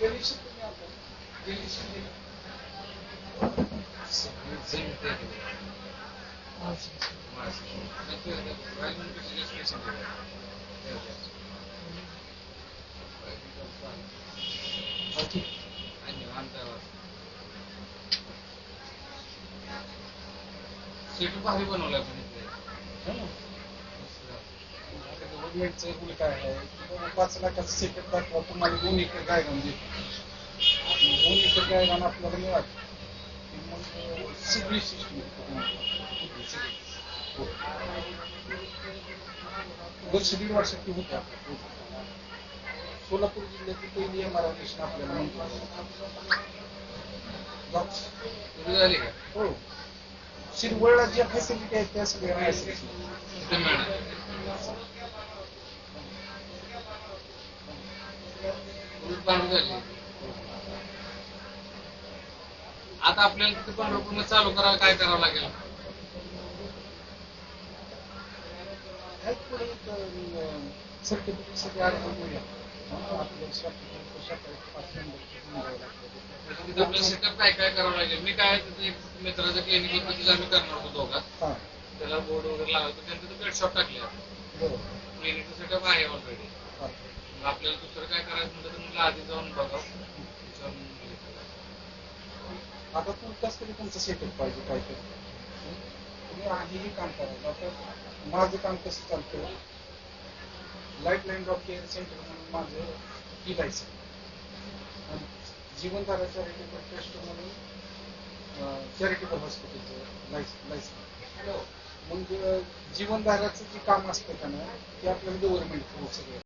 गेलीशी तुम्ही आता गेलीशी गेली सीट भारी बनवलाय पण इथे गव्हर्नमेंटचं रूल काय आहे की 5 लाखाचं सेटअप दाखवा तुम्हाला 2 एकर गायरान देतो 2 एकर गायरान आपल्याला मिळाली की मग सगळी सिस्टीम वर्ष 1.5 वर्षात ती होते आपल्या सोलापूर जिल्ह्यातील पहिली MRI आपल्याला मंजूर झाली का हो शिरवळला ज्या फॅसिलिटी आहेत त्या सगळ्या आता आपल्याला तिथे पंढरपूर चालू करायला काय करावं लागेल सर्टिफिकेटसाठी अर्ज करूया आपलं सेटअप काय काय करावं लागेल मी काय मित्राचं क्लिनिक होतं तिथं आम्ही करणार होतो दोघात त्याला बोर्ड वगैरे लावायचं त्यांचं तर बेड शॉप टाकले क्लिनिकचं सेटअप आहे ऑलरेडी आपल्याला दुसरं काय करायचं म्हणलं तर मला आधी जाऊन बघावं आता तुमच्याच तरी तुमचं सेटअप पाहिजे काहीतरी तुम्ही आधीही काम करायचं आता माझं काम कसं चालतं लाईफलाईन ऑफ केअर सेंटर म्हणून माझं लायसन जीवनधारा चॅरिटेबल ट्रस्ट म्हणून चॅरिटेबल हॉस्पिटलचं लायसन मग जीवनधाराचं जे काम असतं का ना ते आपल्याला गव्हर्नमेंट थ्रू सगळं